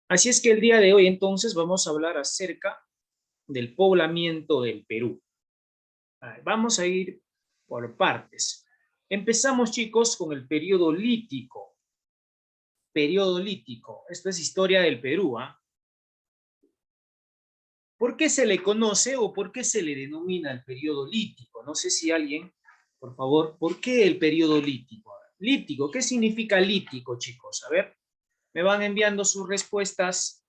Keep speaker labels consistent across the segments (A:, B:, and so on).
A: Así es que el día de hoy entonces vamos a hablar acerca del poblamiento del Perú. Vamos a ir por partes. Empezamos, chicos, con el periodo lítico. Periodo lítico. Esto es historia del Perú, ¿ah? ¿Por qué se le conoce o por qué se le denomina el periodo lítico? No sé si alguien, por favor, ¿por qué el periodo lítico? Lítico, ¿qué significa lítico, chicos? A ver, me van enviando sus respuestas.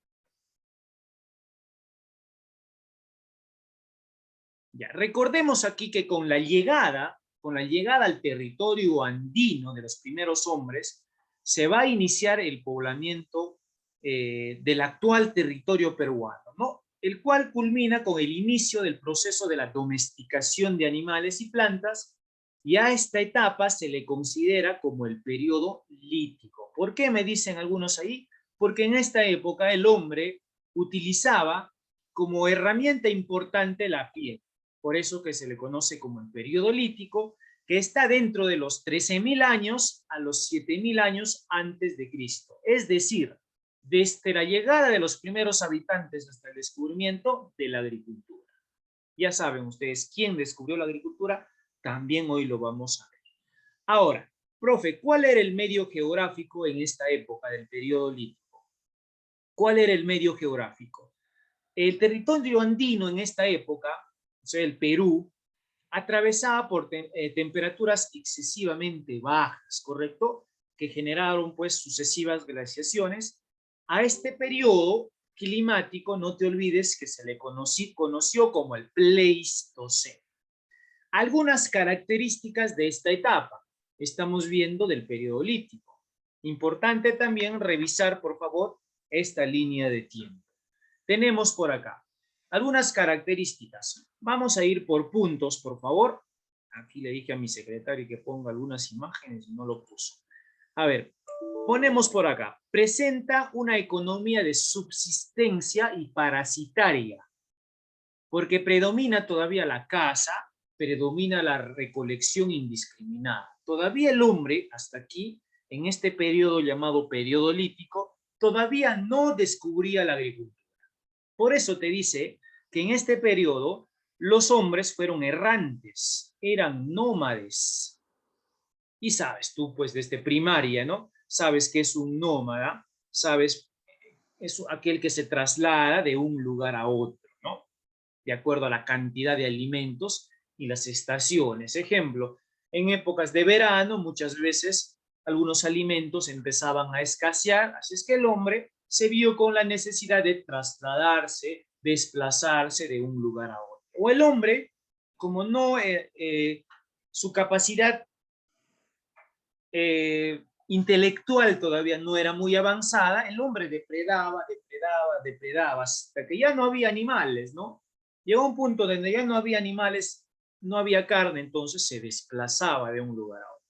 A: Ya, recordemos aquí que con la llegada al territorio andino de los primeros hombres, se va a iniciar el poblamiento del actual territorio peruano, ¿no? El cual culmina con el inicio del proceso de la domesticación de animales y plantas, y a esta etapa se le considera como el periodo lítico. ¿Por qué me dicen algunos ahí? Porque en esta época el hombre utilizaba como herramienta importante la piel. Por eso que se le conoce como el periodo lítico, que está dentro de los 13.000 años a los 7.000 años antes de Cristo. Es decir, desde la llegada de los primeros habitantes hasta el descubrimiento de la agricultura. Ya saben ustedes quién descubrió la agricultura, también hoy lo vamos a ver. Ahora, profe, ¿cuál era el medio geográfico en esta época del periodo lítico? ¿Cuál era el medio geográfico? El territorio andino en esta época, o sea, el Perú, atravesada por temperaturas excesivamente bajas, ¿correcto? Que generaron pues sucesivas glaciaciones. A este periodo climático, no te olvides que se le conoció como el Pleistoceno. Algunas características de esta etapa estamos viendo del periodo lítico. Importante también revisar, por favor, esta línea de tiempo. Tenemos por acá algunas características. Vamos a ir por puntos, por favor. Aquí le dije a mi secretario que ponga algunas imágenes y no lo puso. A ver, ponemos por acá. Presenta una economía de subsistencia y parasitaria, porque predomina todavía la caza, predomina la recolección indiscriminada. Todavía el hombre, hasta aquí, en este periodo llamado periodo lítico, todavía no descubría la agricultura. Por eso te dice que en este periodo los hombres fueron errantes, eran nómades. Y sabes tú, pues desde primaria, ¿no? Sabes que es un nómada, sabes, es aquel que se traslada de un lugar a otro, ¿no? De acuerdo a la cantidad de alimentos y las estaciones. Ejemplo, en épocas de verano muchas veces algunos alimentos empezaban a escasear, así es que el hombre se vio con la necesidad de trasladarse, desplazarse de un lugar a otro. O el hombre, como no, su capacidad intelectual todavía no era muy avanzada, el hombre depredaba, hasta que ya no había animales, ¿no? Llegó un punto donde ya no había animales, no había carne, entonces se desplazaba de un lugar a otro.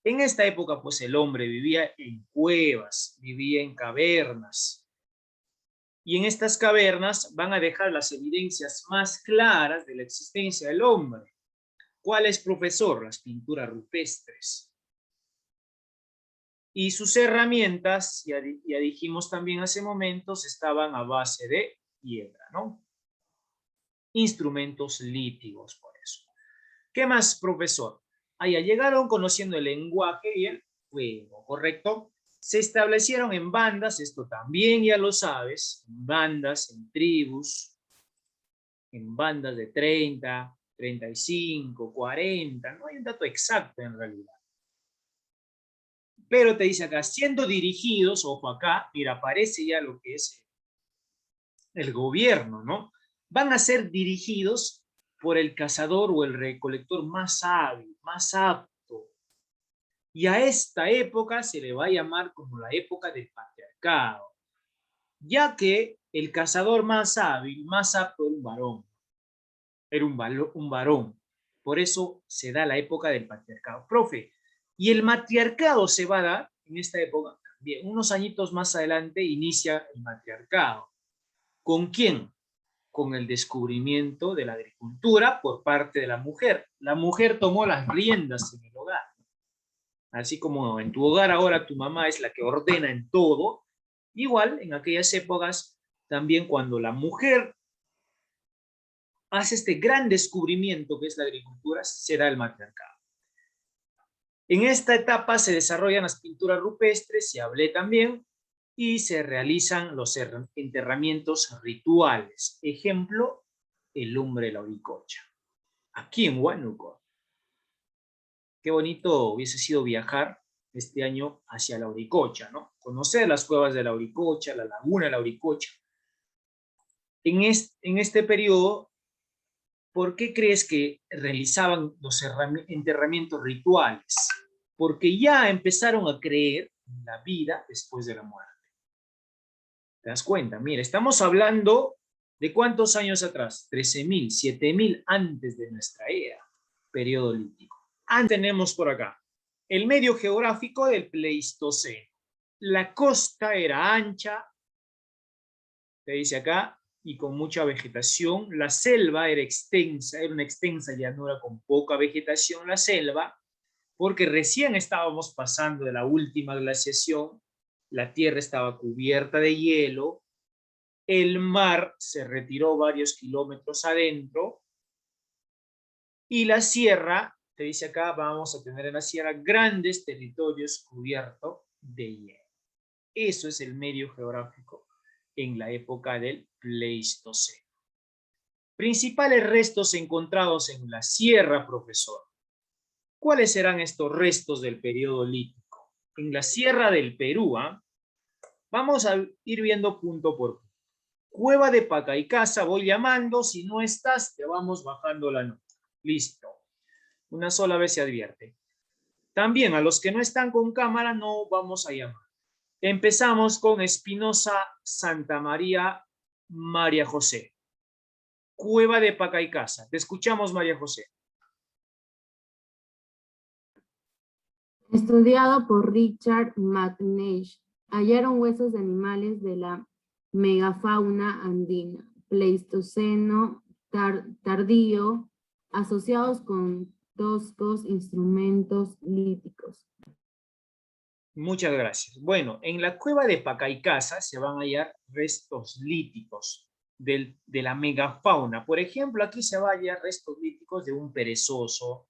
A: En esta época, pues el hombre vivía en cuevas, vivía en cavernas, y en estas cavernas van a dejar las evidencias más claras de la existencia del hombre. ¿Cuál es, profesor? Las pinturas rupestres. Y sus herramientas, ya dijimos también hace momentos, estaban a base de piedra, ¿no? Instrumentos líticos, por eso. ¿Qué más, profesor? Allá llegaron conociendo el lenguaje y el fuego, ¿correcto? Se establecieron en bandas, esto también ya lo sabes, en bandas, en tribus, en bandas de 30, 35, 40, no hay un dato exacto en realidad. Pero te dice acá, siendo dirigidos, ojo acá, mira, aparece ya lo que es el gobierno, ¿no? Van a ser dirigidos por el cazador o el recolector más hábil, más apto. Y a esta época se le va a llamar como la época del patriarcado, ya que el cazador más hábil, más apto era un varón. Era un varón. Por eso se da la época del patriarcado. Profe, y el matriarcado se va a dar en esta época también. Unos añitos más adelante inicia el matriarcado. ¿Con quién? Con el descubrimiento de la agricultura por parte de la mujer. La mujer tomó las riendas en el hogar. Así como en tu hogar ahora tu mamá es la que ordena en todo, Igual, en aquellas épocas, también cuando la mujer hace este gran descubrimiento que es la agricultura, se da el matriarcado. En esta etapa se desarrollan las pinturas rupestres, ya hablé también, y se realizan los enterramientos rituales. Ejemplo, el hombre de la Uricocha. Aquí en Huánuco. Qué bonito hubiese sido viajar este año hacia la Uricocha, ¿no? Conocer las cuevas de la Uricocha, la laguna de la Uricocha. En este periodo, ¿por qué crees que realizaban los enterramientos rituales? Porque ya empezaron a creer en la vida después de la muerte. ¿Te das cuenta? Mira, estamos hablando de cuántos años atrás, 13.000, 7.000 antes de nuestra era, periodo lítico. Antes tenemos por acá el medio geográfico del Pleistoceno. La costa era ancha, te dice acá, y con mucha vegetación. La selva era extensa, era una extensa llanura con poca vegetación, la selva, porque recién estábamos pasando de la última glaciación, la tierra estaba cubierta de hielo, el mar se retiró varios kilómetros adentro, y la sierra, te dice acá, vamos a tener en la sierra grandes territorios cubiertos de hielo. Eso es el medio geográfico en la época del Pleistoceno. Principales restos encontrados en la sierra, profesor. ¿Cuáles serán estos restos del periodo lítico? En la sierra del Perú, vamos a ir viendo punto por punto. Cueva de Pacaycasa, voy llamando, si no estás, te vamos bajando la nota. Listo. Una sola vez se advierte. También a los que no están con cámara no vamos a llamar. Empezamos con Espinosa Santa María María José. Cueva de Pacaycasa. Te escuchamos, María José.
B: Estudiado por Richard McNeish, hallaron huesos de animales de la megafauna andina, Pleistoceno tardío, asociados con toscos instrumentos líticos.
A: Muchas gracias. Bueno, en la cueva de Pacaycasa se van a hallar restos líticos de la megafauna. Por ejemplo, aquí se van a hallar restos líticos de un perezoso,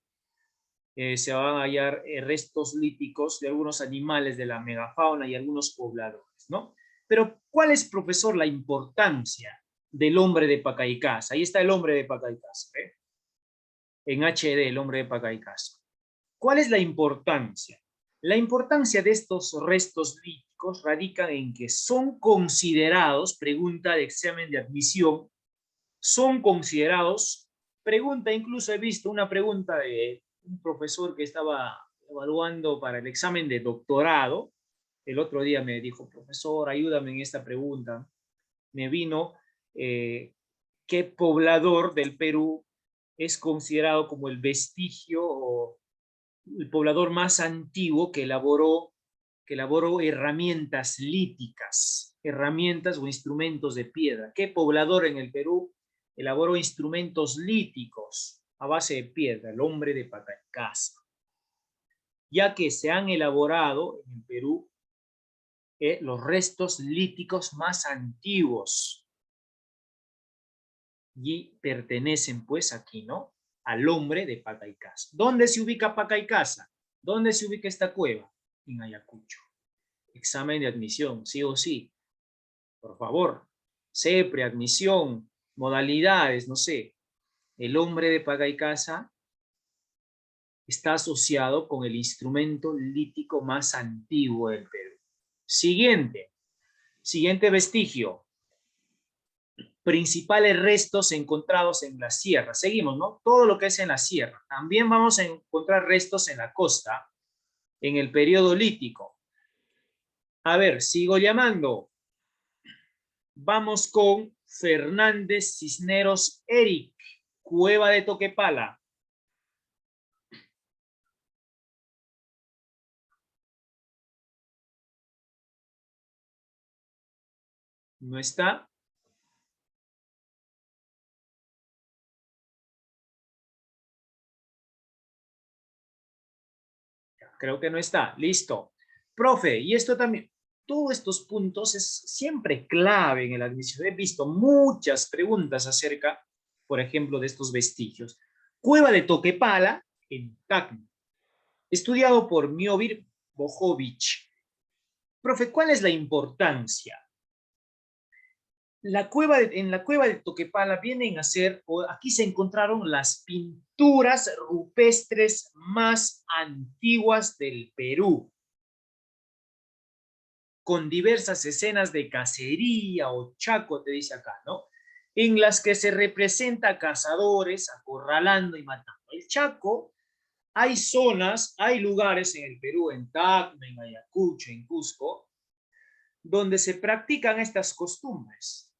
A: se van a hallar restos líticos de algunos animales de la megafauna y algunos pobladores, ¿no? Pero, ¿cuál es, profesor, la importancia del hombre de Pacaycasa? Ahí está el hombre de Pacaycasa, ¿eh? En HD, el hombre de Pacaycasa. ¿Cuál es la importancia? La importancia de estos restos líticos radica en que son considerados, pregunta de examen de admisión, son considerados, pregunta, incluso he visto una pregunta de un profesor que estaba evaluando para el examen de doctorado, el otro día me dijo, profesor, ayúdame en esta pregunta. Me vino, ¿qué poblador del Perú es considerado como el vestigio o el poblador más antiguo que elaboró herramientas líticas, herramientas o instrumentos de piedra? ¿Qué poblador en el Perú elaboró instrumentos líticos a base de piedra? El hombre de Pacaycasa. Ya que se han elaborado en el Perú los restos líticos más antiguos y pertenecen pues aquí, ¿no? Al hombre de Pacaycasa. ¿Dónde se ubica Pacaycasa? ¿Dónde se ubica esta cueva? En Ayacucho. Examen de admisión, sí o sí. Por favor. CEPRE, admisión, modalidades, no sé. El hombre de Pacaycasa está asociado con el instrumento lítico más antiguo del Perú. Siguiente. Siguiente vestigio. Principales restos encontrados en la sierra. Seguimos, ¿no? Todo lo que es en la sierra. También vamos a encontrar restos en la costa, en el periodo lítico. A ver, sigo llamando. Vamos con Fernández Cisneros Eric, Cueva de Toquepala. ¿No está? Creo que no está. Listo. Profe, y esto también. todos estos puntos es siempre clave en el admisión. He visto muchas preguntas acerca, por ejemplo, de estos vestigios. Cueva de Toquepala, en Tacna, estudiado por Miovir Bojovic. Profe, ¿cuál es la importancia? En la cueva de Toquepala vienen a ser, o aquí se encontraron las pinturas rupestres más antiguas del Perú, con diversas escenas de cacería o chaco, te dice acá, ¿no? En las que se representa a cazadores acorralando y matando. El Chaco, hay zonas, hay lugares en el Perú, en Tacna, en Ayacucho, en Cusco, donde se practican estas costumbres.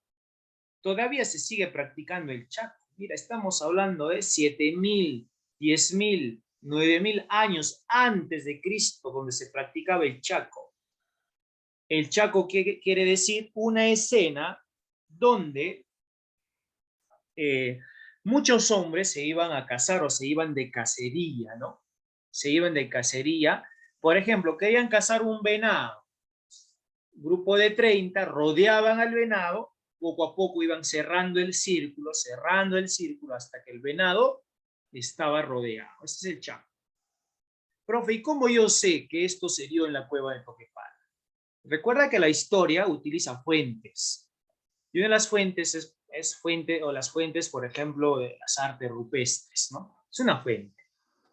A: Todavía se sigue practicando el Chaco. Mira, estamos hablando de 7.000, 10.000, 9.000 años antes de Cristo, donde se practicaba el Chaco. El Chaco quiere decir una escena donde muchos hombres se iban a cazar o se iban de cacería, ¿no? Se iban de cacería. Por ejemplo, querían cazar un venado. Grupo de 30 rodeaban al venado, poco a poco iban cerrando el círculo, hasta que el venado estaba rodeado. Este es el Chaco. Profe, ¿y cómo yo sé que esto se dio en la cueva de Toquepala? Recuerda que la historia utiliza fuentes. Y una de las fuentes es fuente, o las fuentes, por ejemplo, de las artes rupestres, ¿no? Es una fuente.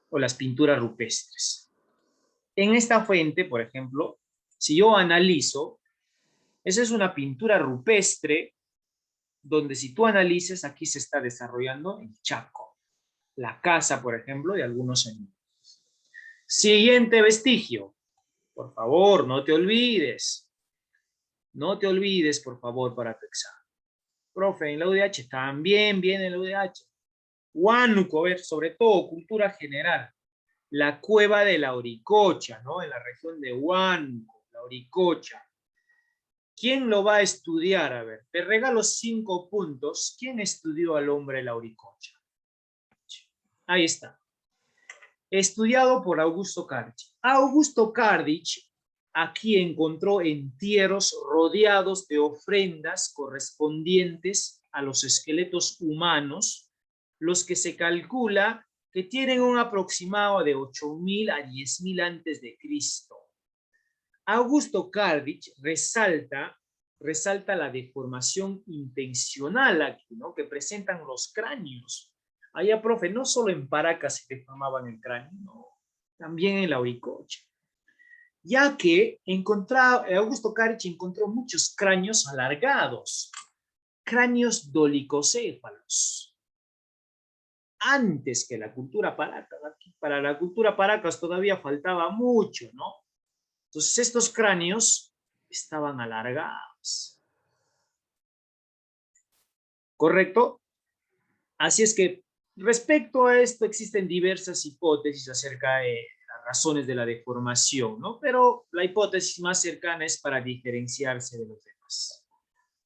A: O las pinturas rupestres. En esta fuente, por ejemplo, si yo analizo, esa es una pintura rupestre donde si tú analices, aquí se está desarrollando el Chaco. La casa, por ejemplo, de algunos animales. Siguiente vestigio. Por favor, no te olvides. No te olvides, por favor, para tu examen. Profe, en la UDH también viene en la UDH. Huánuco, a ver, sobre todo cultura general. La cueva de la Oricocha, ¿no? En la región de Huánuco, la Oricocha. ¿Quién lo va a estudiar? A ver, te regalo 5 puntos. ¿Quién estudió al hombre de la Oricocha? Ahí está. Estudiado por Augusto Cardich. Augusto Cardich aquí encontró entierros rodeados de ofrendas correspondientes a los esqueletos humanos, los que se calcula que tienen un aproximado de 8.000 a 10.000 antes de Cristo. Augusto Cardich resalta la deformación intencional aquí, ¿no? Que presentan los cráneos. Allá, profe, no solo en Paracas se deformaban el cráneo, no, también en la Oricocha. Ya que Augusto Cardich encontró muchos cráneos alargados, cráneos dolicocéfalos. Antes que la cultura Paracas, para la cultura Paracas todavía faltaba mucho, ¿no? Entonces estos cráneos estaban alargados. ¿Correcto? Así es que respecto a esto existen diversas hipótesis acerca de las razones de la deformación, ¿no? Pero la hipótesis más cercana es para diferenciarse de los demás.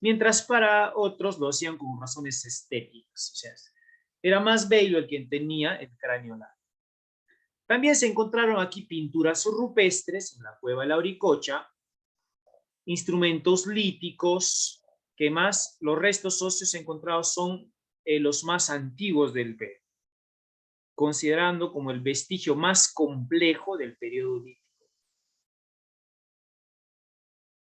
A: Mientras para otros lo hacían con razones estéticas, o sea, era más bello el quien tenía el cráneo largo. También se encontraron aquí pinturas rupestres en la cueva de la Oricocha, instrumentos líticos, que más los restos óseos encontrados son los más antiguos del Perú, considerando como el vestigio más complejo del periodo lítico.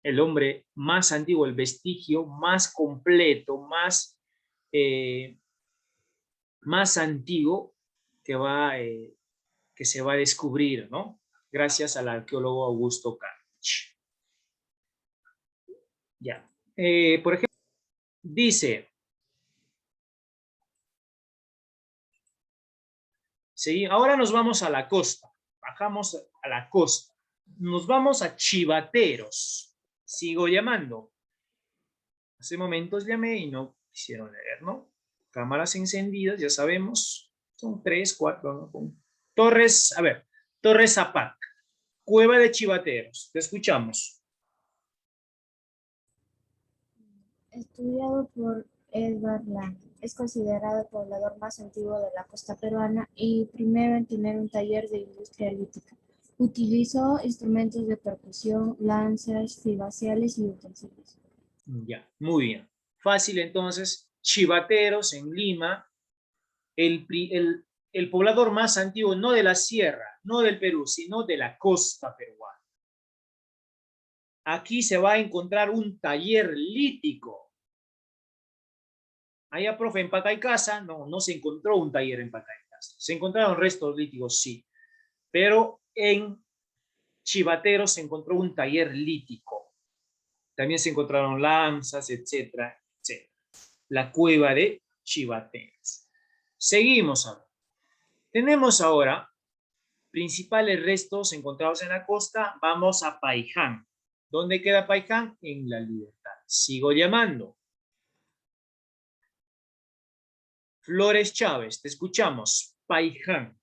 A: El hombre más antiguo, el vestigio más completo, más antiguo que se va a descubrir, ¿no? Gracias al arqueólogo Augusto Cardich. Ya. Por ejemplo, dice, ¿sí? Ahora nos vamos a la costa, bajamos a la costa, nos vamos a Chivateros. Sigo llamando. Hace momentos llamé y no quisieron leer, ¿no? Cámaras encendidas, ya sabemos, son 3, 4, ¿no? Torres, a ver, Torres Zapac, Cueva de Chivateros, te escuchamos.
C: Estudiado por Edward Lang, es considerado el poblador más antiguo de la costa peruana y primero en tener un taller de industria lítica. Utilizó instrumentos de percusión, lanzas, fibaciales y utensilios.
A: Ya, muy bien. Fácil entonces, chivateros en Lima, el poblador más antiguo, no de la sierra, no del Perú, sino de la costa peruana. Aquí se va a encontrar un taller lítico. Allá, profe, en Pacaycasa, no se encontró un taller en Pacaycasa. Se encontraron restos líticos, sí. Pero en Chivateros se encontró un taller lítico. También se encontraron lanzas, etcétera, etcétera. La cueva de Chivateros. Seguimos ahora. Tenemos ahora principales restos encontrados en la costa. Vamos a Paiján. ¿Dónde queda Paiján? En La Libertad. Sigo llamando. Flores Chávez, te escuchamos. Paiján.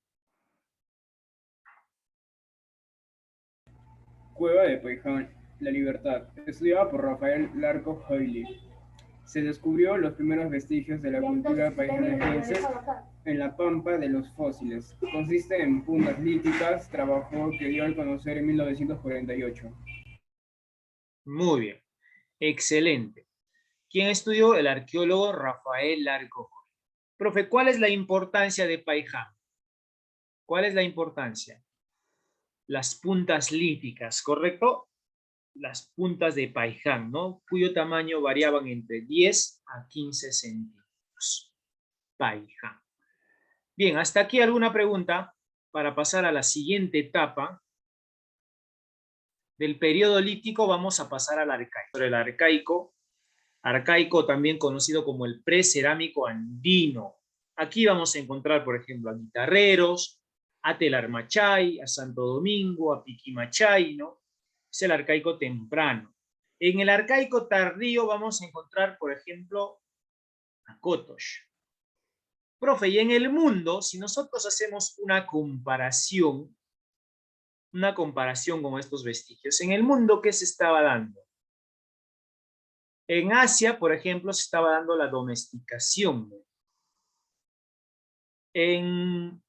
D: Cueva de Paiján, La Libertad, estudiada por Rafael Larco Hoyle. Se descubrió los primeros vestigios de la cultura paijanajense en la pampa de los fósiles. Consiste en puntas líticas, trabajo que dio a conocer en 1948.
A: Muy bien. Excelente. ¿Quién estudió? El arqueólogo Rafael Larco Hoyle. Profe, ¿cuál es la importancia de Paiján? ¿Cuál es la importancia? Las puntas líticas, ¿correcto? Las puntas de Paiján, ¿no? Cuyo tamaño variaban entre 10 a 15 centímetros. Paiján. Bien, hasta aquí alguna pregunta para pasar a la siguiente etapa. Del periodo lítico vamos a pasar al arcaico. El arcaico también conocido como el precerámico andino. Aquí vamos a encontrar, por ejemplo, a guitarreros, a Telarmachay, a Santo Domingo, a Piquimachay, ¿no? Es el arcaico temprano. En el arcaico tardío vamos a encontrar, por ejemplo, a Kotosh. Profe, y en el mundo, si nosotros hacemos una comparación con estos vestigios, en el mundo, ¿qué se estaba dando? En Asia, por ejemplo, se estaba dando la domesticación. En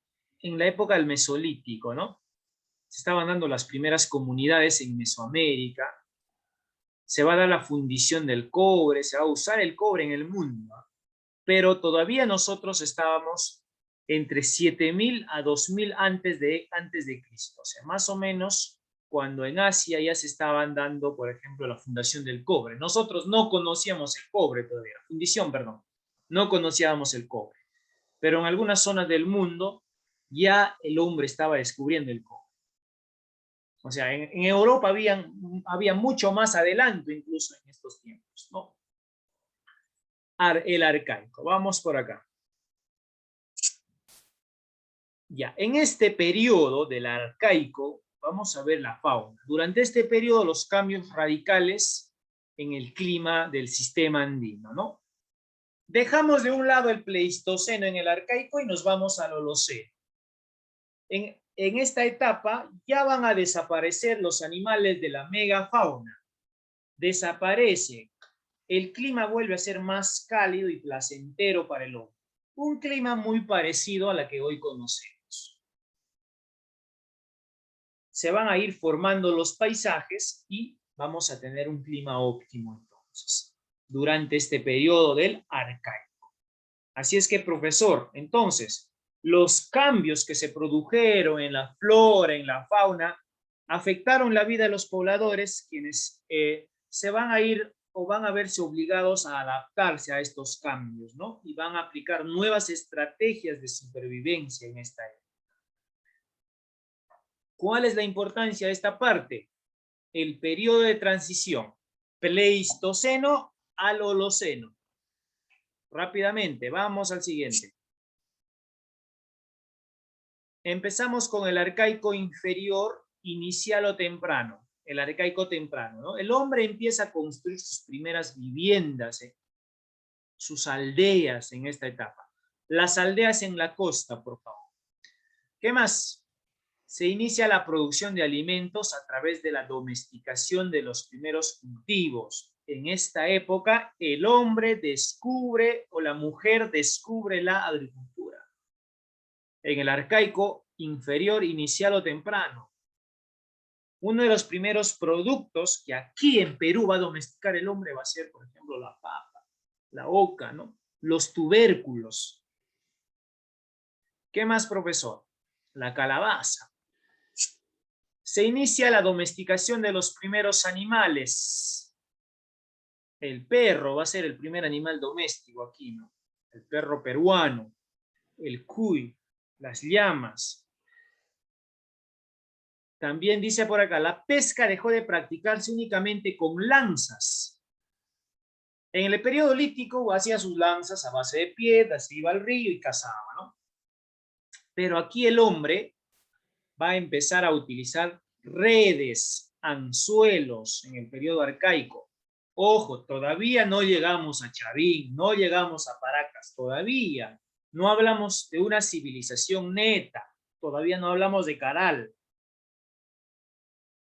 A: la época del Mesolítico, ¿no? Se estaban dando las primeras comunidades en Mesoamérica. Se va a dar la fundición del cobre, se va a usar el cobre en el mundo. Pero todavía nosotros estábamos entre 7000 a 2000 antes de Cristo. O sea, más o menos cuando en Asia ya se estaban dando, por ejemplo, la fundación del cobre. Nosotros no conocíamos el cobre todavía, la fundición, perdón. No conocíamos el cobre. Pero en algunas zonas del mundo ya el hombre estaba descubriendo el cobre. O sea, en Europa había mucho más adelanto incluso en estos tiempos, ¿no? El arcaico. Vamos por acá. Ya, en este periodo del arcaico, vamos a ver la fauna. Durante este periodo, los cambios radicales en el clima del sistema andino, ¿no? Dejamos de un lado el Pleistoceno en el arcaico y nos vamos al Holoceno. En esta etapa ya van a desaparecer los animales de la megafauna. Desaparece. El clima vuelve a ser más cálido y placentero para el hombre. Un clima muy parecido a la que hoy conocemos. Se van a ir formando los paisajes y vamos a tener un clima óptimo entonces, durante este periodo del arcaico. Así es que, profesor, entonces, los cambios que se produjeron en la flora, en la fauna, afectaron la vida de los pobladores, quienes se van a ir o van a verse obligados a adaptarse a estos cambios, ¿no? Y van a aplicar nuevas estrategias de supervivencia en esta época. ¿Cuál es la importancia de esta parte? El periodo de transición, Pleistoceno al Holoceno. Rápidamente, vamos al siguiente. Empezamos con el arcaico inferior, inicial o temprano. El arcaico temprano, ¿no? El hombre empieza a construir sus primeras viviendas, sus aldeas en esta etapa. Las aldeas en la costa, por favor. ¿Qué más? Se inicia la producción de alimentos a través de la domesticación de los primeros cultivos. En esta época, el hombre descubre o la mujer descubre la agricultura. En el arcaico inferior, inicial o temprano, Uno de los primeros productos que aquí en Perú va a domesticar el hombre va a ser, por ejemplo, la papa, la oca, ¿no? Los tubérculos. ¿Qué más, profesor? La calabaza. Se inicia la domesticación de los primeros animales. El perro va a ser el primer animal doméstico aquí, ¿no? El perro peruano, el cuy, las llamas. También dice por acá, la pesca dejó de practicarse únicamente con lanzas. En el periodo lítico hacía sus lanzas a base de piedras, se iba al río y cazaba, ¿no? Pero aquí el hombre va a empezar a utilizar redes, anzuelos en el periodo arcaico. Ojo, todavía no llegamos a Chavín, no llegamos a Paracas, todavía no hablamos de una civilización neta, todavía no hablamos de Caral.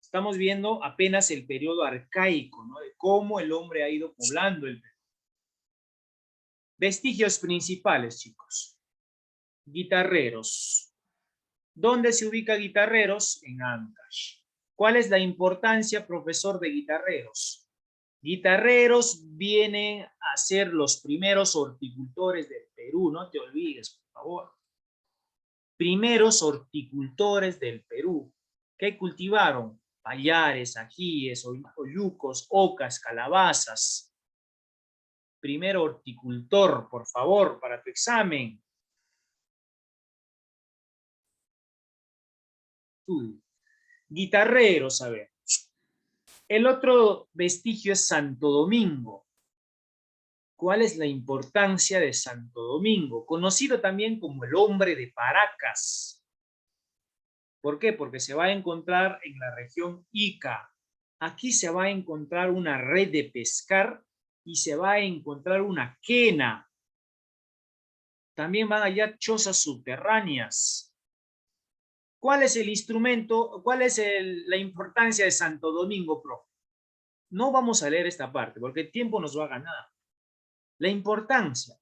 A: Estamos viendo apenas el periodo arcaico, ¿no? De cómo el hombre ha ido poblando el Perú. Vestigios principales, chicos. Guitarreros. ¿Dónde se ubica Guitarreros? En Ancash. ¿Cuál es la importancia, profesor, de Guitarreros? Guitarreros vienen a ser los primeros horticultores del Perú, no te olvides, por favor. Primeros horticultores del Perú. ¿Qué cultivaron? Pallares, ajíes, oyucos, ocas, calabazas. Primer horticultor, por favor, para tu examen. Guitarreros, a ver. El otro vestigio es Santo Domingo. ¿Cuál es la importancia de Santo Domingo? Conocido también como el hombre de Paracas. ¿Por qué? Porque se va a encontrar en la región Ica. Aquí se va a encontrar una red de pescar y se va a encontrar una quena. También van allá chozas subterráneas. ¿Cuál es el instrumento? ¿Cuál es la importancia de Santo Domingo, profe? No vamos a leer esta parte porque el tiempo nos va a ganar. La importancia.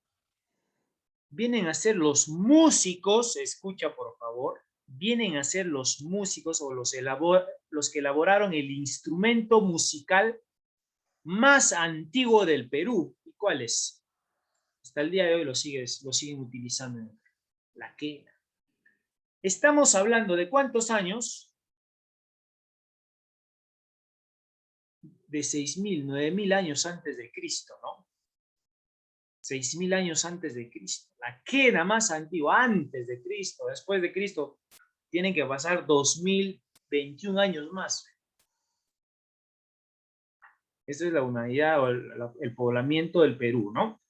A: Vienen a ser los músicos, escucha por favor, vienen a ser los músicos o los que elaboraron el instrumento musical más antiguo del Perú. ¿Y cuál es? Hasta el día de hoy lo siguen utilizando en la quena. Estamos hablando de ¿cuántos años? De 6.000, 9.000 años antes de Cristo, ¿no? 6.000 años antes de Cristo. La quena más antigua antes de Cristo, después de Cristo, tienen que pasar 2.021 años más. Esta es la unidad o el poblamiento del Perú, ¿no?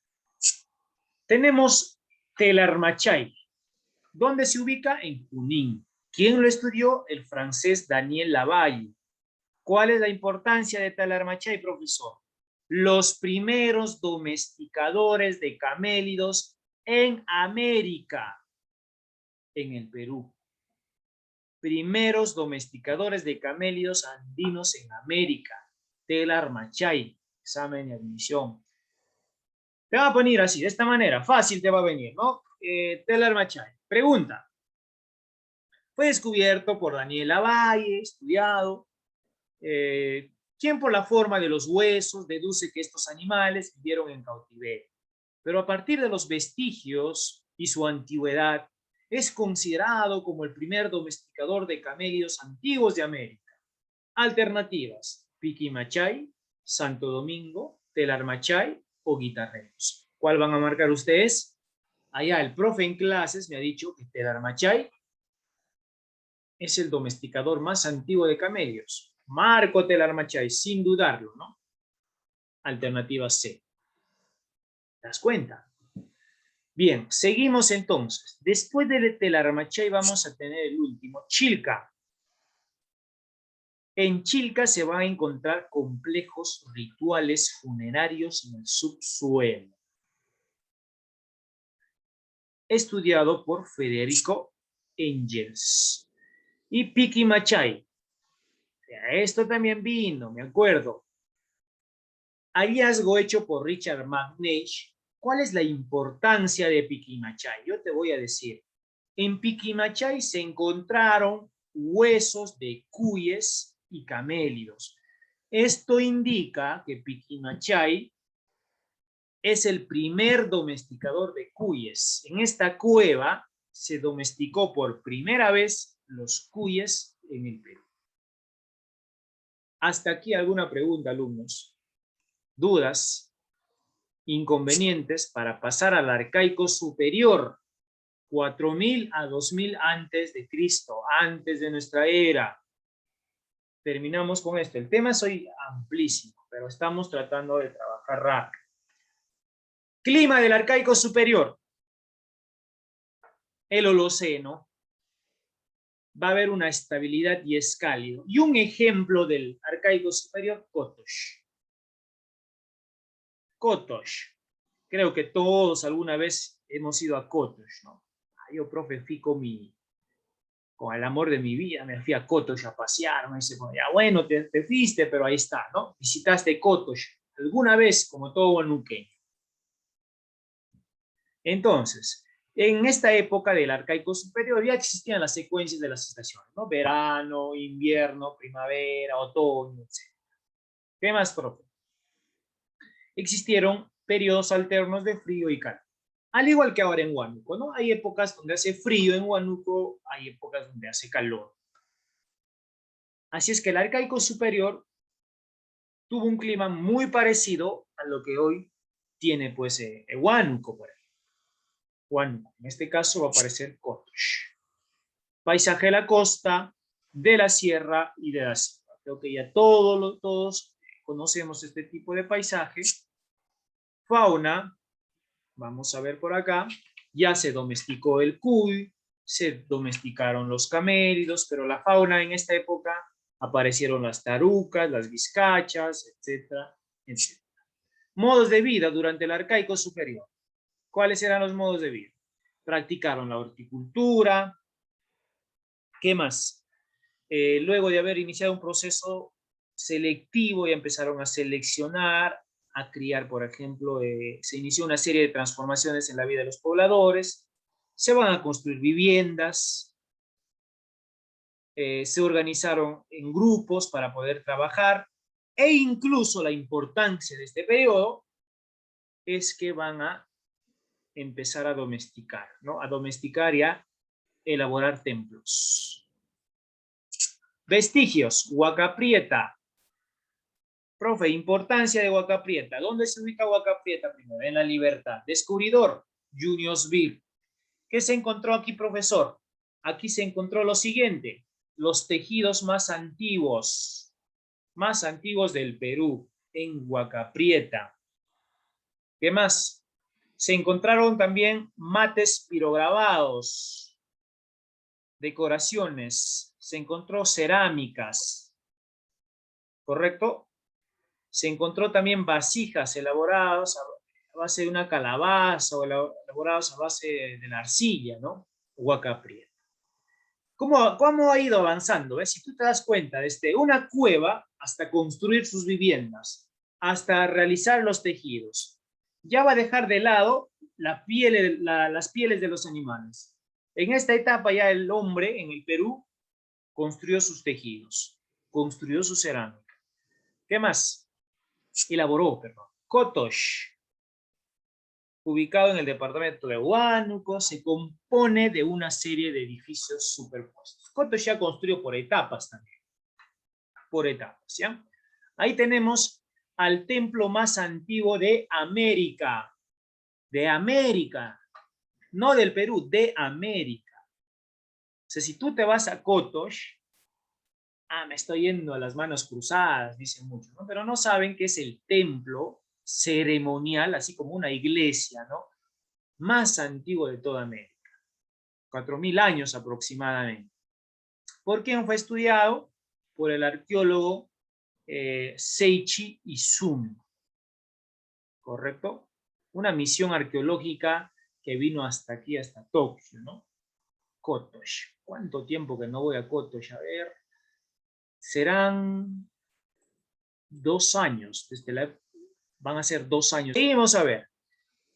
A: Tenemos Telarmachay. ¿Dónde se ubica? En Junín. ¿Quién lo estudió? El francés Daniel Lavalle. ¿Cuál es la importancia de Telarmachay, profesor? Los primeros domesticadores de camélidos en América, en el Perú. Primeros domesticadores de camélidos andinos en América. Telarmachay, examen de admisión. Te va a poner así, de esta manera, fácil te va a venir, ¿no? Telarmachay. Pregunta. Fue descubierto por Daniel Lavalle, estudiado. ¿Quién por la forma de los huesos deduce que estos animales vivieron en cautiverio? Pero a partir de los vestigios y su antigüedad, es considerado como el primer domesticador de camélidos antiguos de América. Alternativas: Piquimachay, Santo Domingo, Telarmachay o Guitarreros. ¿Cuál van a marcar ustedes? Allá el profe en clases me ha dicho que Telarmachay es el domesticador más antiguo de camellos. Marco Telarmachay, sin dudarlo, ¿no? Alternativa C. ¿Te das cuenta? Bien, seguimos entonces. Después de Telarmachay vamos a tener el último, Chilca. En Chilca se van a encontrar complejos rituales funerarios en el subsuelo. Estudiado por Federico Engels. Y Piquimachay. Esto también vino, me acuerdo. Hallazgo hecho por Richard McNeish. ¿Cuál es la importancia de Piquimachay? Yo te voy a decir. En Piquimachay se encontraron huesos de cuyes y camélidos. Esto indica que Piquinachay es el primer domesticador de cuyes. En esta cueva se domesticó por primera vez los cuyes en el Perú. Hasta aquí alguna pregunta, alumnos. ¿Dudas? Inconvenientes para pasar al arcaico superior, 4000 a 2000 antes de Cristo, antes de nuestra era. Terminamos con esto. El tema es hoy amplísimo, pero estamos tratando de trabajar rápido. Clima del arcaico superior. El Holoceno. Va a haber una estabilidad y es cálido. Y un ejemplo del arcaico superior, Kotosh. Kotosh. Creo que todos alguna vez hemos ido a Kotosh, ¿no? Yo, profe, fui con el amor de mi vida, me fui a Kotosh a pasear, me dice, ya bueno, te fuiste, pero ahí está, ¿no? Visitaste Kotosh alguna vez, como todo huanuqueño. Entonces, en esta época del arcaico superior ya existían las secuencias de las estaciones, ¿no? Verano, invierno, primavera, otoño, etc. ¿Qué más, profe? Existieron periodos alternos de frío y calor. Al igual que ahora en Huánuco, ¿no? Hay épocas donde hace frío en Huánuco, hay épocas donde hace calor. Así es que el arcaico superior tuvo un clima muy parecido a lo que hoy tiene, pues, Huánuco, por ejemplo. Huánuco, en este caso va a aparecer Kotosh. Paisaje de la costa, de la sierra y de la selva. Creo que ya todos conocemos este tipo de paisaje. Fauna. Vamos a ver por acá, ya se domesticó el cuy, se domesticaron los camélidos, pero la fauna en esta época aparecieron las tarucas, las vizcachas, etcétera, etcétera. Modos de vida durante el arcaico superior. ¿Cuáles eran los modos de vida? Practicaron la horticultura. ¿Qué más? Luego de haber iniciado un proceso selectivo, ya empezaron a seleccionar, a criar, por ejemplo, se inició una serie de transformaciones en la vida de los pobladores, se van a construir viviendas, se organizaron en grupos para poder trabajar, e incluso la importancia de este periodo es que van a empezar a domesticar, ¿no? A domesticar y a elaborar templos. Vestigios, Huaca Prieta. Profe, importancia de Huaca Prieta. ¿Dónde se ubica Huaca Prieta primero? En La Libertad. Descubridor, Junius Beer. ¿Qué se encontró aquí, profesor? Aquí se encontró lo siguiente. Los tejidos más antiguos del Perú, en Huaca Prieta. ¿Qué más? Se encontraron también mates pirograbados, decoraciones. Se encontró cerámicas. ¿Correcto? Se encontró también vasijas elaboradas a base de una calabaza o elaboradas a base de la arcilla, ¿no? Huaca Prieta. ¿Cómo ha ido avanzando? ¿Ves? Si tú te das cuenta, desde una cueva hasta construir sus viviendas, hasta realizar los tejidos, ya va a dejar de lado las pieles de los animales. En esta etapa ya el hombre en el Perú construyó sus tejidos, construyó su cerámica. ¿Qué más? Elaboró, perdón. Kotosh, ubicado en el departamento de Huánuco, se compone de una serie de edificios superpuestos. Kotosh ya construyó por etapas también. Por etapas, ¿ya? Ahí tenemos al templo más antiguo de América. De América. No del Perú, de América. O sea, si tú te vas a Kotosh, me estoy yendo a las manos cruzadas, dicen muchos, ¿no? Pero no saben que es el templo ceremonial, así como una iglesia, ¿no? Más antiguo de toda América. 4000 años aproximadamente. ¿Por quién fue estudiado? Por el arqueólogo Seiichi Izumi. ¿Correcto? Una misión arqueológica que vino hasta aquí, hasta Tokio, ¿no? Kotosh. ¿Cuánto tiempo que no voy a Kotosh? A ver. Serán 2 años. Van a ser 2 años. Seguimos a ver.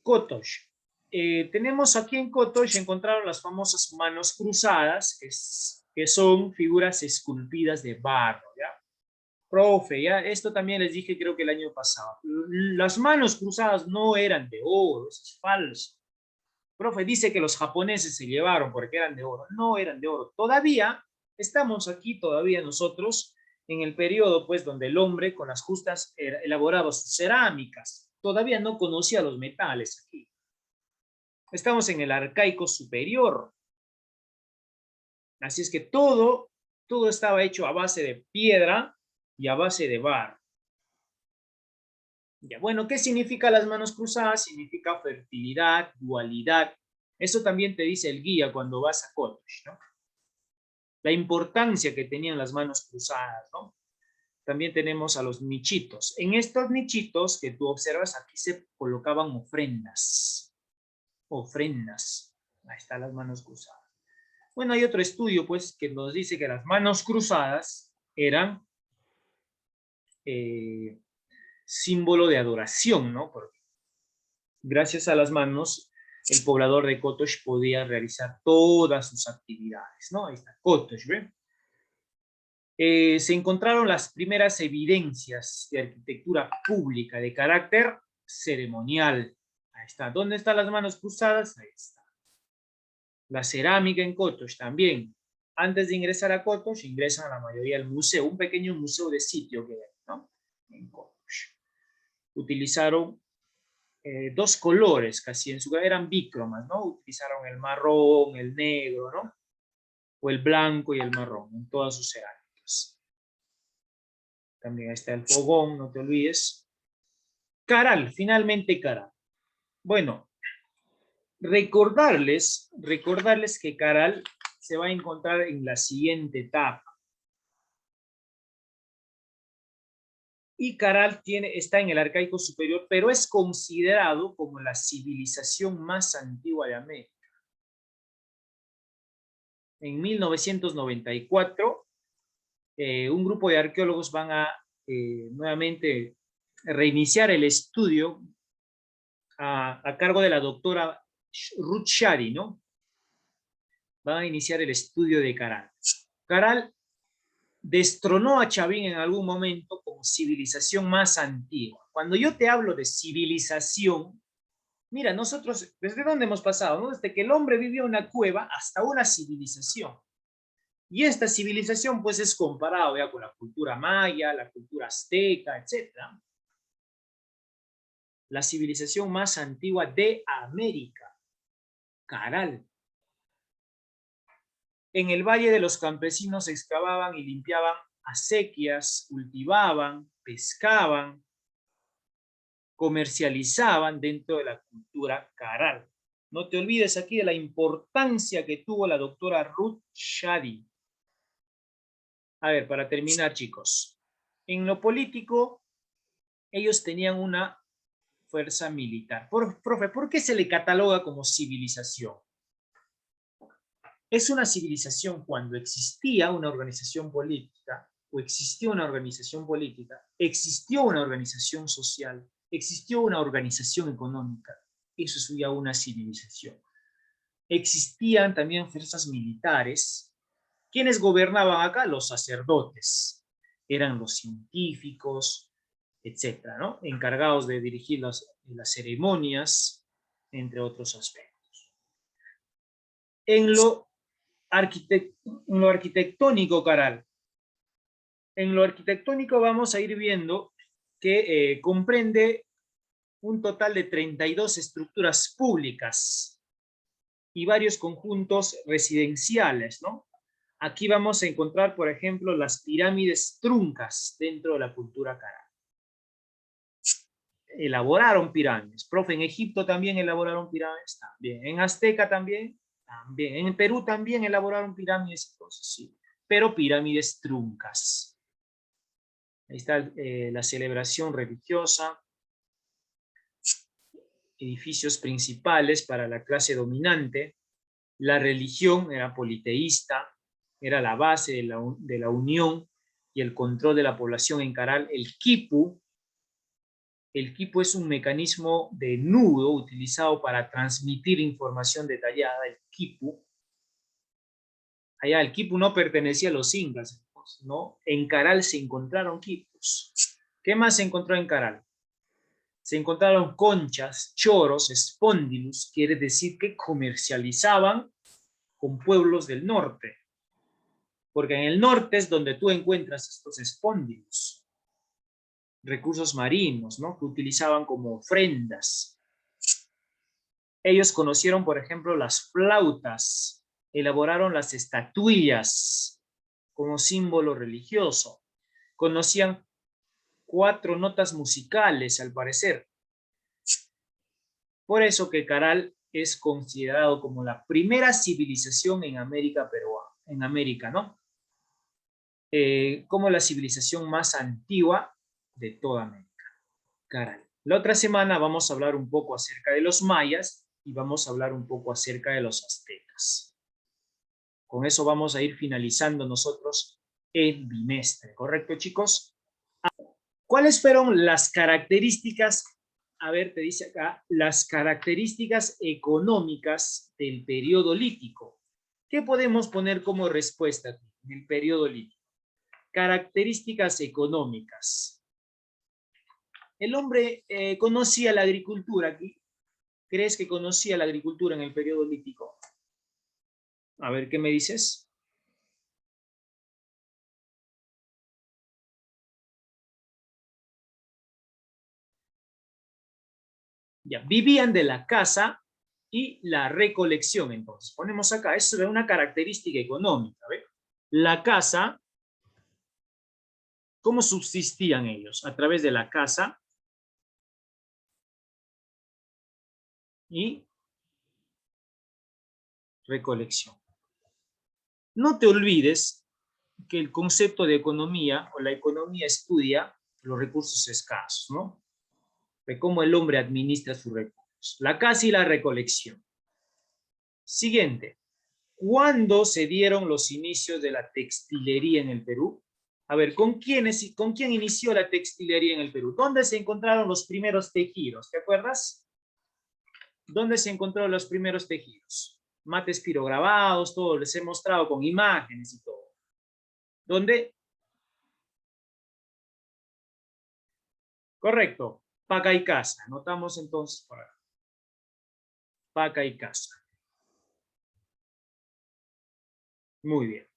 A: Kotosh. Tenemos aquí en Kotosh, encontraron las famosas manos cruzadas, que son figuras esculpidas de barro, ¿ya? Profe, ya esto también les dije creo que el año pasado. Las manos cruzadas no eran de oro, eso es falso. Profe, dice que los japoneses se llevaron porque eran de oro. No eran de oro. Todavía estamos aquí, todavía nosotros, en el periodo pues donde el hombre con las justas elaboraba sus cerámicas. Todavía no conocía los metales aquí. Estamos en el arcaico superior. Así es que todo estaba hecho a base de piedra y a base de barro. Ya, bueno, ¿qué significa las manos cruzadas? Significa fertilidad, dualidad. Eso también te dice el guía cuando vas a Kotosh, ¿no? La importancia que tenían las manos cruzadas, ¿no? También tenemos a los nichitos. En estos nichitos que tú observas, aquí se colocaban ofrendas. Ofrendas. Ahí están las manos cruzadas. Bueno, hay otro estudio, pues, que nos dice que las manos cruzadas eran símbolo de adoración, ¿no? Porque gracias a las manos, el poblador de Kotosh podía realizar todas sus actividades, ¿no? Ahí está, Kotosh, ¿ve? Se encontraron las primeras evidencias de arquitectura pública de carácter ceremonial. Ahí está. ¿Dónde están las manos cruzadas? Ahí está. La cerámica en Kotosh también. Antes de ingresar a Kotosh, ingresan a la mayoría al museo, un pequeño museo de sitio que hay, ¿no? En Kotosh. Utilizaron dos colores casi, eran bícromas, ¿no? Utilizaron el marrón, el negro, ¿no? O el blanco y el marrón en todas sus cerámicas. También está el fogón, no te olvides. Caral, finalmente Caral. Bueno, recordarles que Caral se va a encontrar en la siguiente etapa. Y Caral está en el arcaico superior, pero es considerado como la civilización más antigua de América. En 1994, un grupo de arqueólogos van a nuevamente reiniciar el estudio a cargo de la doctora Ruth Shari, ¿no? Van a iniciar el estudio de Caral. Caral destronó a Chavín en algún momento como civilización más antigua. Cuando yo te hablo de civilización, mira, nosotros, ¿desde dónde hemos pasado? ¿No? Desde que el hombre vivió en una cueva hasta una civilización. Y esta civilización, pues, es comparado ya con la cultura maya, la cultura azteca, etc. La civilización más antigua de América, Caral. En el Valle de los Campesinos excavaban y limpiaban acequias, cultivaban, pescaban, comercializaban dentro de la cultura Caral. No te olvides aquí de la importancia que tuvo la doctora Ruth Shari. A ver, para terminar, chicos. En lo político, ellos tenían una fuerza militar. Profe, ¿por qué se le cataloga como civilización? Es una civilización cuando existía una organización política, o existió una organización política, existió una organización social, existió una organización económica. Eso es ya una civilización. Existían también fuerzas militares. ¿Quiénes gobernaban acá? Los sacerdotes. Eran los científicos, etcétera, ¿no? Encargados de dirigir las ceremonias, entre otros aspectos. En lo arquitectónico, Caral. En lo arquitectónico vamos a ir viendo que comprende un total de 32 estructuras públicas y varios conjuntos residenciales, ¿no? Aquí vamos a encontrar, por ejemplo, las pirámides truncas dentro de la cultura Caral. Elaboraron pirámides. Profe, en Egipto también elaboraron pirámides, también. En Azteca también, también. En Perú también elaboraron pirámides, entonces sí. Pero pirámides truncas. Ahí está la celebración religiosa. Edificios principales para la clase dominante. La religión era politeísta, era la base de la unión y el control de la población en Caral. El quipu es un mecanismo de nudo utilizado para transmitir información detallada. El quipu. Allá el quipu no pertenecía a los incas, quipos, ¿no? En Caral se encontraron quipos. ¿Qué más se encontró en Caral? Se encontraron conchas, choros, espóndilus, quiere decir que comercializaban con pueblos del norte. Porque en el norte es donde tú encuentras estos espóndilus, recursos marinos, ¿no? Que utilizaban como ofrendas. Ellos conocieron, por ejemplo, las flautas, elaboraron las estatuillas como símbolo religioso. Conocían 4 notas musicales, al parecer. Por eso que Caral es considerado como la primera civilización en América peruana, en América, ¿no? Como la civilización más antigua de toda América. Caral. La otra semana vamos a hablar un poco acerca de los mayas y vamos a hablar un poco acerca de los aztecas. Con eso vamos a ir finalizando nosotros el bimestre, ¿correcto, chicos? ¿Cuáles fueron las características? A ver, te dice acá, las características económicas del periodo lítico. ¿Qué podemos poner como respuesta aquí, en el periodo lítico? Características económicas. El hombre conocía la agricultura aquí. ¿Crees que conocía la agricultura en el periodo lítico? A ver, ¿qué me dices? Ya, vivían de la caza y la recolección, entonces. Ponemos acá, eso es una característica económica, ¿ve? La caza, ¿cómo subsistían ellos? A través de la caza y recolección. No te olvides que el concepto de economía, o la economía estudia los recursos escasos, ¿no? De cómo el hombre administra sus recursos. La caza y la recolección. Siguiente. ¿Cuándo se dieron los inicios de la textilería en el Perú? A ver, ¿con quién inició la textilería en el Perú? ¿Dónde se encontraron los primeros tejidos? ¿Te acuerdas? ¿Dónde se encontraron los primeros tejidos? Mates pirograbados, todo, les he mostrado con imágenes y todo. ¿Dónde? Correcto, Paca y Casa. Anotamos entonces por acá. Paca y Casa. Muy bien.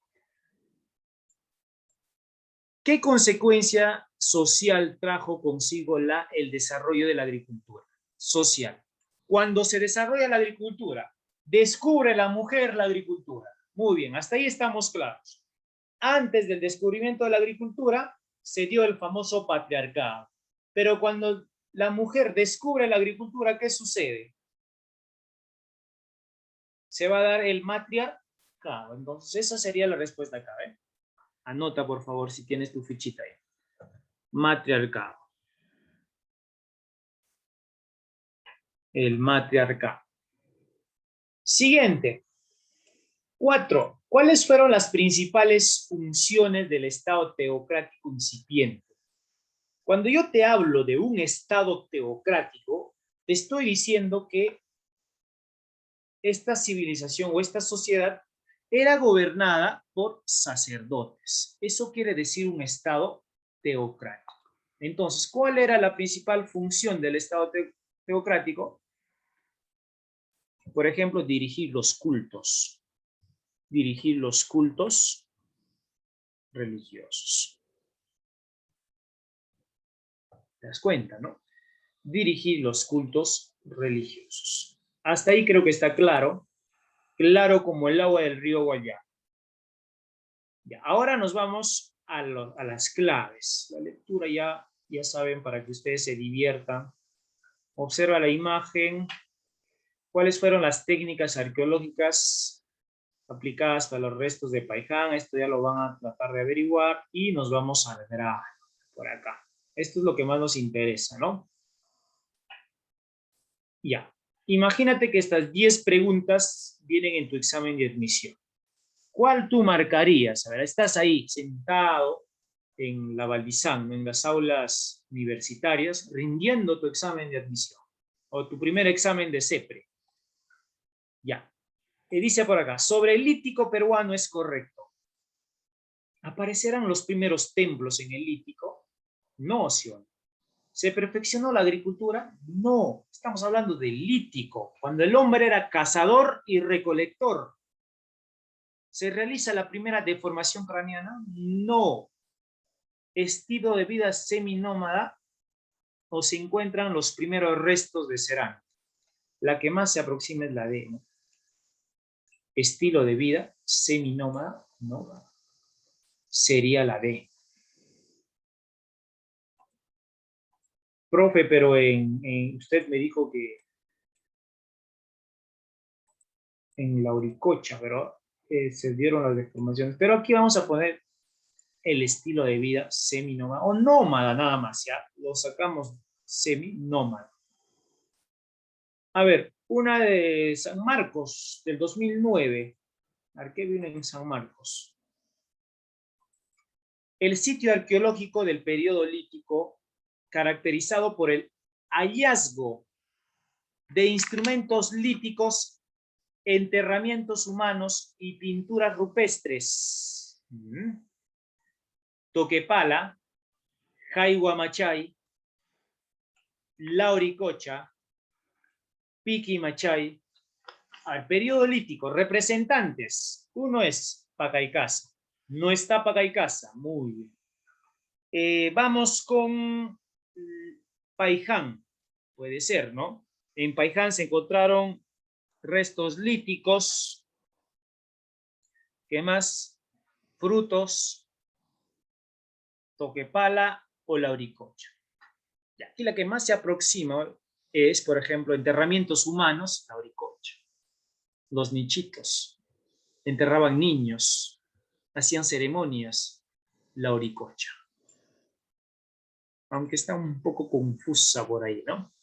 A: ¿Qué consecuencia social trajo consigo el desarrollo de la agricultura? Social. Cuando se desarrolla la agricultura, descubre la mujer la agricultura. Muy bien, hasta ahí estamos claros. Antes del descubrimiento de la agricultura, se dio el famoso patriarcado. Pero cuando la mujer descubre la agricultura, ¿qué sucede? Se va a dar el matriarcado. Entonces, esa sería la respuesta acá, ¿eh? Anota, por favor, si tienes tu fichita ahí. Matriarcado. El matriarcado. Siguiente. 4. ¿Cuáles fueron las principales funciones del Estado teocrático incipiente? Cuando yo te hablo de un Estado teocrático, te estoy diciendo que esta civilización o esta sociedad era gobernada por sacerdotes. Eso quiere decir un Estado teocrático. Entonces, ¿cuál era la principal función del Estado teocrático? Por ejemplo, dirigir los cultos. Dirigir los cultos religiosos. ¿Te das cuenta, no? Dirigir los cultos religiosos. Hasta ahí creo que está claro. Claro como el agua del río Guayá. Ya, ahora nos vamos a las claves. La lectura ya saben, para que ustedes se diviertan. Observa la imagen. ¿Cuáles fueron las técnicas arqueológicas aplicadas para los restos de Paiján? Esto ya lo van a tratar de averiguar y nos vamos a ver por acá. Esto es lo que más nos interesa, ¿no? Ya. Imagínate que estas 10 preguntas vienen en tu examen de admisión. ¿Cuál tú marcarías? A ver, estás ahí sentado en la Valdizán, en las aulas universitarias, rindiendo tu examen de admisión o tu primer examen de CEPRE. Ya. Dice por acá, sobre el lítico peruano es correcto. ¿Aparecerán los primeros templos en el Lítico? No, ¿sí o no? ¿Se perfeccionó la agricultura? No, estamos hablando del Lítico, cuando el hombre era cazador y recolector. ¿Se realiza la primera deformación craneana? No. ¿Estilo de vida seminómada? ¿O se encuentran los primeros restos de cerámica? La que más se aproxima es la D, ¿no? Estilo de vida seminómada, no. Sería la D. Profe, pero usted me dijo que en la Uricocha, pero se dieron las deformaciones. Pero aquí vamos a poner el estilo de vida seminómada o nómada nada más, ¿ya? Lo sacamos seminómada. A ver, una de San Marcos del 2009. A ver, ¿qué viene en San Marcos? El sitio arqueológico del periodo lítico caracterizado por el hallazgo de instrumentos líticos, enterramientos humanos y pinturas rupestres. Toquepala, Jayhuamachay, Lauricocha, Piquimachay. Al periodo lítico, representantes. Uno es Pacaicasa. No está Pacaicasa. Muy bien. Vamos con Paiján. Puede ser, ¿no? En Paiján se encontraron restos líticos. ¿Qué más? Frutos, Toquepala o Lauricocha. Y aquí la que más se aproxima es, por ejemplo, enterramientos humanos, Lauricocha. Los nichitos. Enterraban niños. Hacían ceremonias, Lauricocha. Aunque está un poco confusa por ahí, ¿no?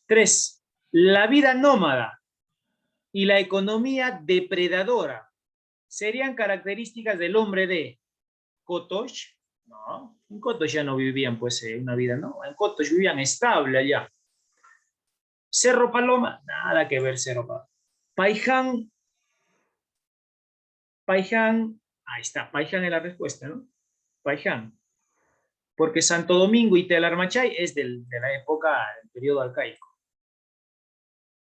A: 3. La vida nómada y la economía depredadora serían características del hombre de Kotosh. No, en Kotosh ya no vivían pues una vida, no, en Kotosh vivían estable allá. Cerro Paloma, nada que ver Cerro Paloma. Paiján, ahí está, Paiján es la respuesta, ¿no? Paiján. Porque Santo Domingo y Telarmachay es de la época del periodo arcaico.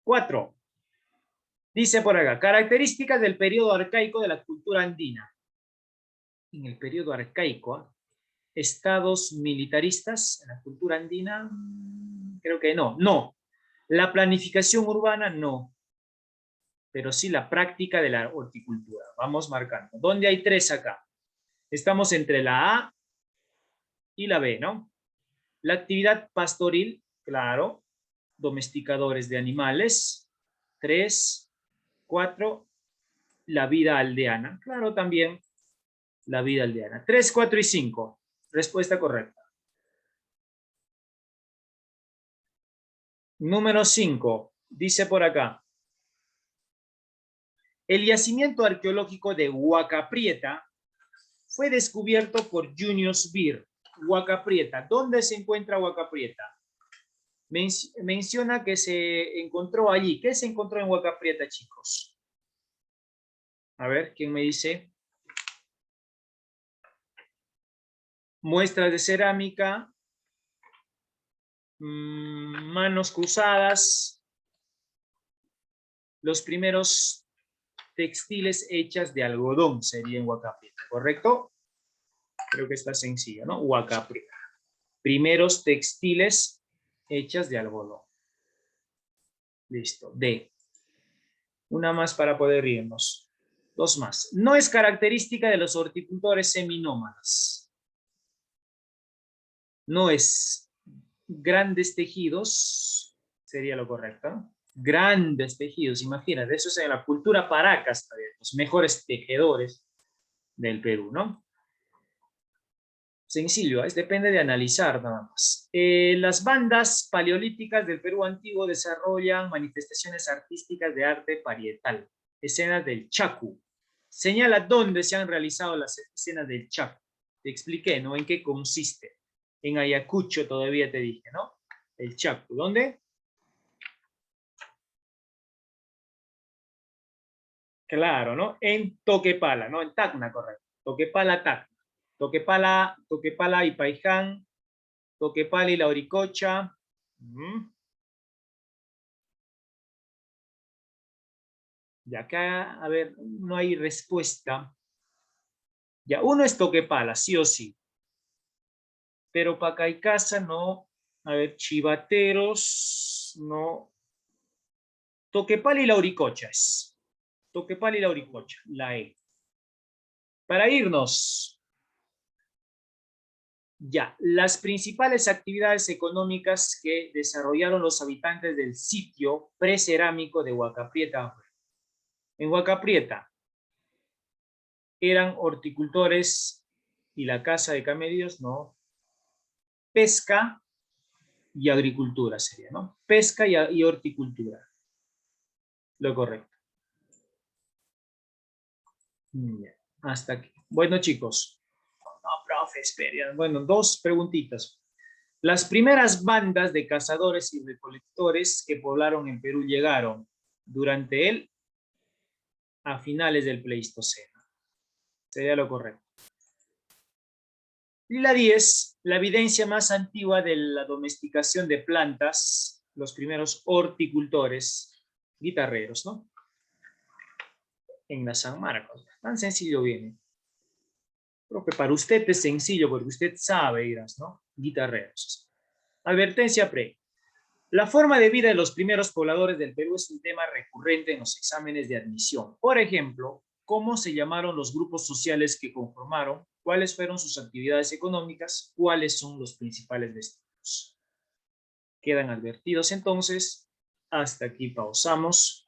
A: 4. Dice por acá, características del periodo arcaico de la cultura andina. En el periodo arcaico, estados militaristas en la cultura andina, creo que no. No. La planificación urbana, no. Pero sí la práctica de la horticultura. Vamos marcando. ¿Dónde hay 3 acá? Estamos entre la A y la B, ¿no? La actividad pastoril, claro. Domesticadores de animales. 3, 4. La vida aldeana. Claro, también la vida aldeana. 3, 4 y 5. Respuesta correcta. Número 5. Dice por acá. El yacimiento arqueológico de Huaca Prieta fue descubierto por Junius Beer. Huaca Prieta. ¿Dónde se encuentra Huaca Prieta? Menciona que se encontró allí. ¿Qué se encontró en Huaca Prieta, chicos? A ver, ¿quién me dice? Muestras de cerámica, manos cruzadas, los primeros textiles hechas de algodón sería en Huaca Prieta, ¿correcto? Creo que está sencillo, ¿no? Huaca Prieta. Primeros textiles hechas de algodón. Listo. D. Una más para poder irnos. 2 más. No es característica de los horticultores seminómadas. No es grandes tejidos, sería lo correcto, ¿no? Grandes tejidos, imagínate, eso es en la cultura Paracas, los mejores tejedores del Perú, ¿no? Sencillo, depende de analizar nada más. Las bandas paleolíticas del Perú antiguo desarrollan manifestaciones artísticas de arte parietal, escenas del Chacu. Señala dónde se han realizado las escenas del Chacu. Te expliqué, ¿no? En qué consiste. En Ayacucho todavía te dije, ¿no? El Chacu. ¿Dónde? Claro, ¿no? En Toquepala, ¿no? En Tacna, correcto. Toquepala, Tacna. Toquepala y Paiján, Toquepala y Lauricocha. Y acá, a ver, no hay respuesta. Ya, uno es Toquepala, sí o sí. Pero Pacaicasa no. A ver, Chivateros, no. Toquepala y Lauricocha es. Toquepala y Lauricocha, la E. Para irnos. Ya, las principales actividades económicas que desarrollaron los habitantes del sitio precerámico de Huaca Prieta. En Huaca Prieta eran horticultores y la caza de camellos, no. Pesca y agricultura sería, ¿no? Pesca y horticultura. Lo correcto. Bien, hasta aquí. Bueno, chicos. No, profe, espera. Bueno, dos preguntitas. Las primeras bandas de cazadores y recolectores que poblaron en Perú llegaron durante él a finales del Pleistoceno. Sería lo correcto. Y la 10, la evidencia más antigua de la domesticación de plantas, los primeros horticultores, guitarreros, ¿no? En la San Marcos. Tan sencillo viene. Profe, para usted es sencillo porque usted sabe, dirás, ¿no? Guitarreros. Advertencia pre. La forma de vida de los primeros pobladores del Perú es un tema recurrente en los exámenes de admisión. Por ejemplo, ¿cómo se llamaron los grupos sociales que conformaron? ¿Cuáles fueron sus actividades económicas? ¿Cuáles son los principales destinos? Quedan advertidos entonces. Hasta aquí pausamos.